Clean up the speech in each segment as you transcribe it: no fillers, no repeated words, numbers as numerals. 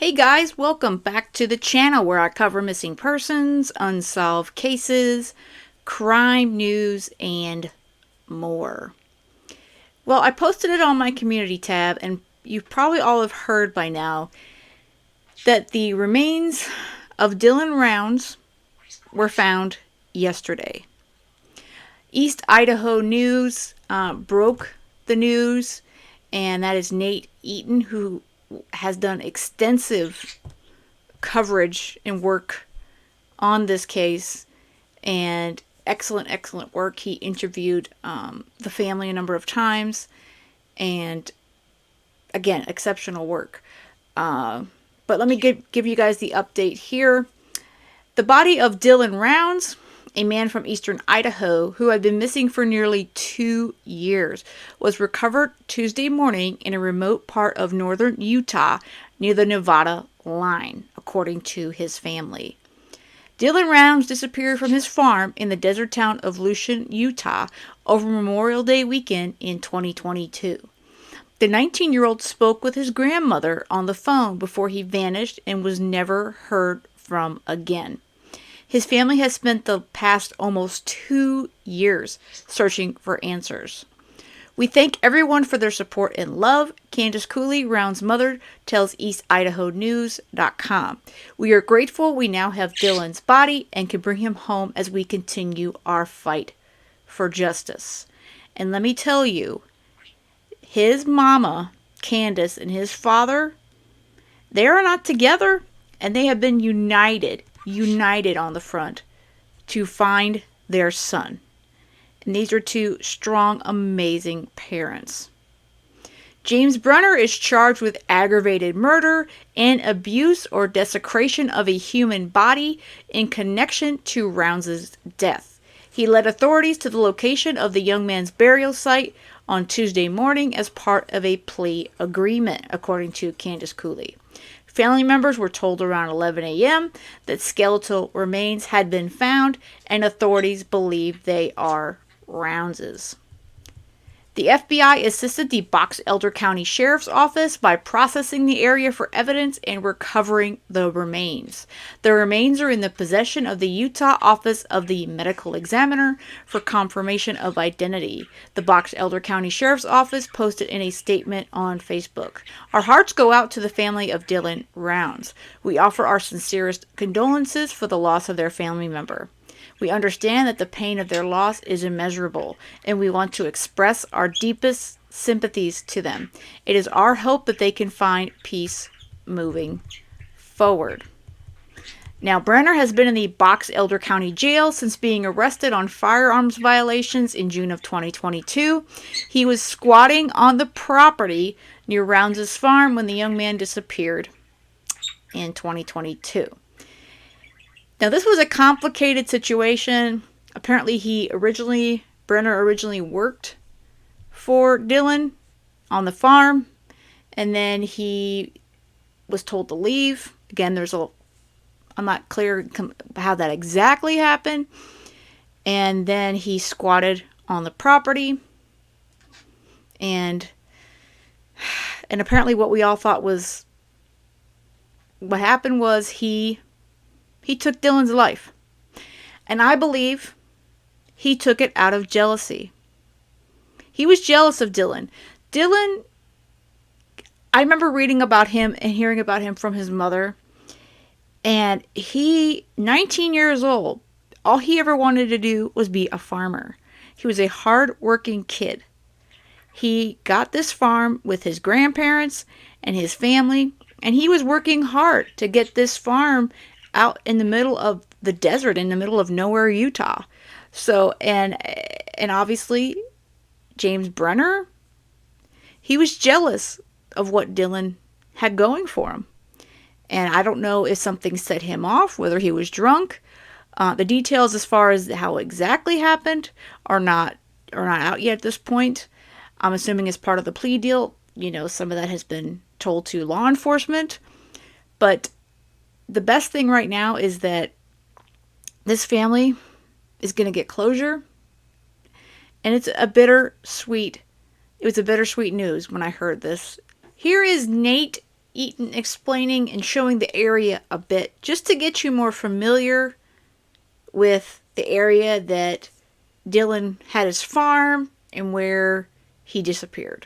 Hey guys, welcome back to the channel where I cover missing persons, unsolved cases, crime news, and more. Well, I posted it on my community tab, and you probably all have heard by now that the remains of Dylan Rounds were found yesterday. East Idaho News broke the news, and that is Nate Eaton, who has done extensive coverage and work on this case, and excellent work. He interviewed the family a number of times, and again, exceptional work. But let me give you guys the update here. The body of Dylan Rounds, a man from eastern Idaho who had been missing for nearly 2 years, was recovered Tuesday morning in a remote part of northern Utah near the Nevada line, according to his family. Dylan Rounds disappeared from his farm in the desert town of Lucian, Utah, over Memorial Day weekend in 2022. The 19-year-old spoke with his grandmother on the phone before he vanished and was never heard from again. His family has spent the past almost 2 years searching for answers. We thank everyone for their support and love, Candace Cooley, Round's mother, tells EastIdahoNews.com. We are grateful we now have Dylan's body and can bring him home as we continue our fight for justice. And let me tell you, his mama, Candace, and his father, they are not together, and they have been united on the front to find their son. And these are two strong, amazing parents. James Brenner is charged with aggravated murder and abuse or desecration of a human body in connection to Rounds' death. He led authorities to the location of the young man's burial site on Tuesday morning as part of a plea agreement, according to Candace Cooley. Family members were told around 11 a.m. that skeletal remains had been found, and authorities believe they are Rounds'. The FBI assisted the Box Elder County Sheriff's Office by processing the area for evidence and recovering the remains. The remains are in the possession of the Utah Office of the Medical Examiner for confirmation of identity. The Box Elder County Sheriff's Office posted in a statement on Facebook. Our hearts go out to the family of Dylan Rounds. We offer our sincerest condolences for the loss of their family member. We understand that the pain of their loss is immeasurable, and we want to express our deepest sympathies to them. It is our hope that they can find peace moving forward. Now, Brenner has been in the Box Elder County Jail since being arrested on firearms violations in June of 2022. He was squatting on the property near Rounds' farm when the young man disappeared in 2022. Now, this was a complicated situation. Apparently, Brenner originally worked for Dylan on the farm, and then he was told to leave. Again, I'm not clear how that exactly happened. And then he squatted on the property, and apparently what we all thought was what happened was he took Dylan's life. And I believe he took it out of jealousy. He was jealous of Dylan. I remember reading about him and hearing about him from his mother. And 19 years old, all he ever wanted to do was be a farmer. He was a hard-working kid. He got this farm with his grandparents and his family, and he was working hard to get this farm out in the middle of the desert, in the middle of nowhere, Utah. So, and obviously, James Brenner, he was jealous of what Dylan had going for him. And I don't know if something set him off, whether he was drunk. The details as far as how exactly happened are not out yet at this point. I'm assuming as part of the plea deal, some of that has been told to law enforcement. But the best thing right now is that this family is going to get closure. And it was a bittersweet news when I heard this. Here is Nate Eaton explaining and showing the area a bit, just to get you more familiar with the area that Dylan had his farm and where he disappeared.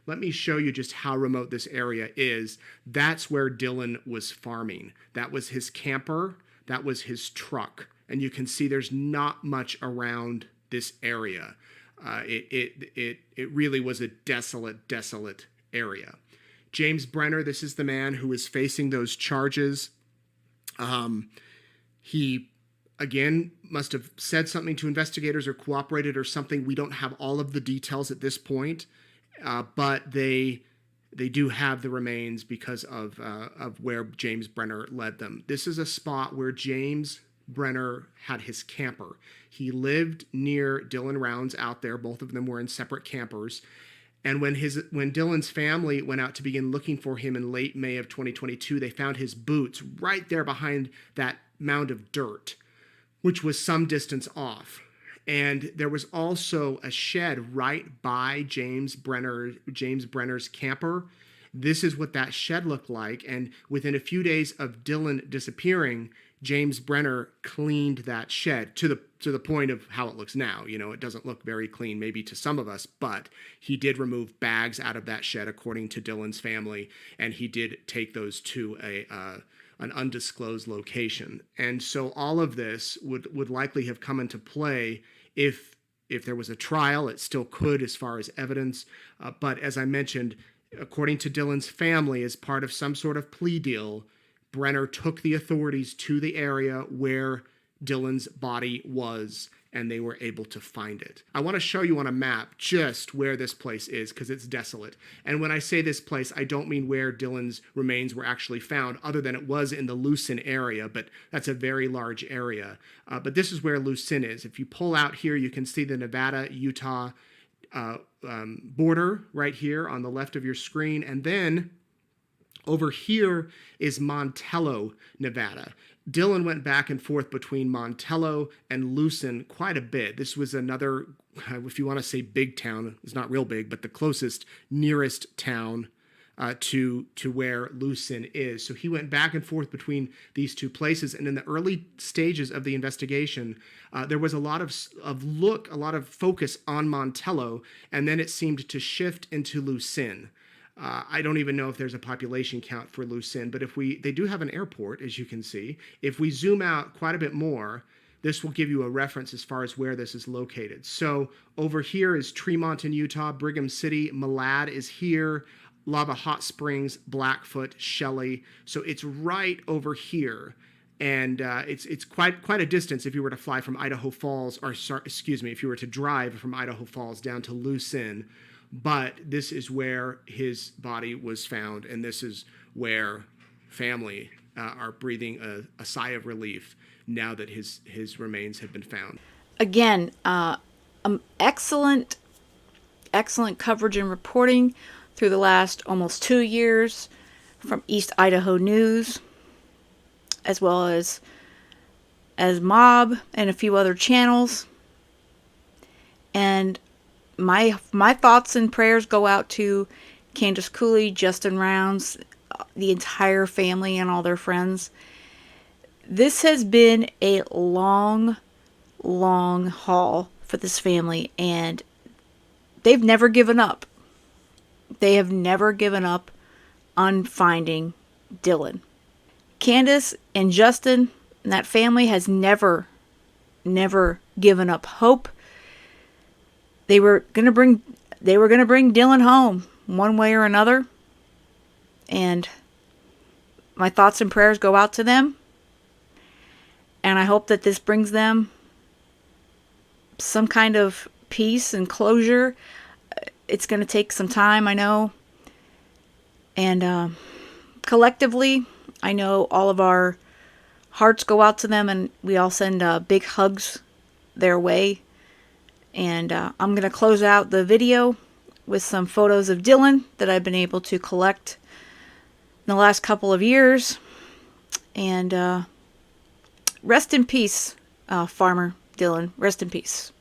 Let me show you just how remote this area is. That's where Dylan was farming. That was his camper. That was his truck. And you can see there's not much around this area. It really was a desolate area. James Brenner, this is the man who is facing those charges. He, again, must have said something to investigators or cooperated or something. We don't have all of the details at this point, but they do have the remains because of where James Brenner led them. This is a spot where James Brenner had his camper. He lived near Dylan Rounds out there. Both of them were in separate campers. And when Dylan's family went out to begin looking for him in late May of 2022, they found his boots right there behind that mound of dirt, which was some distance off. And there was also a shed right by James Brenner's camper. This is what that shed looked like. And within a few days of Dylan disappearing, James Brenner cleaned that shed to the point of how it looks now. You know, it doesn't look very clean, maybe to some of us, but he did remove bags out of that shed, according to Dylan's family, and he did take those to an undisclosed location. And so all of this would likely have come into play if there was a trial. It still could, as far as evidence. But as I mentioned, according to Dylan's family, as part of some sort of plea deal, Brenner took the authorities to the area where Dylan's body was, and they were able to find it. I want to show you on a map just where this place is, because it's desolate. And when I say this place, I don't mean where Dylan's remains were actually found, other than it was in the Lucin area, but that's a very large area. But this is where Lucin is. If you pull out here, you can see the Nevada-Utah border right here on the left of your screen, and then over here is Montello, Nevada. Dylan went back and forth between Montello and Lucin quite a bit. This was another, if you want to say big town, it's not real big, but the closest, nearest town to where Lucin is. So he went back and forth between these two places. And in the early stages of the investigation, there was a lot of focus on Montello, and then it seemed to shift into Lucin. I don't even know if there's a population count for Lucin, but they do have an airport, as you can see. If we zoom out quite a bit more, this will give you a reference as far as where this is located. So over here is Tremont in Utah, Brigham City, Malad is here, Lava Hot Springs, Blackfoot, Shelley. So it's right over here. And it's quite a distance if you were to fly from Idaho Falls, if you were to drive from Idaho Falls down to Lucin. But this is where his body was found, and this is where family are breathing a sigh of relief now that his remains have been found. Again, excellent coverage and reporting through the last almost 2 years from EastIdahoNews, as well as Mob and a few other channels. And my thoughts and prayers go out to Candace Cooley, Justin Rounds, the entire family and all their friends. This has been a long haul for this family, and they've never given up. They have never given up on finding Dylan. Candace and Justin and that family has never given up hope. They were gonna bring Dylan home one way or another, and my thoughts and prayers go out to them. And I hope that this brings them some kind of peace and closure. It's going to take some time, I know. And collectively, I know all of our hearts go out to them, and we all send big hugs their way. And I'm going to close out the video with some photos of Dylan that I've been able to collect in the last couple of years. And rest in peace, Farmer Dylan. Rest in peace.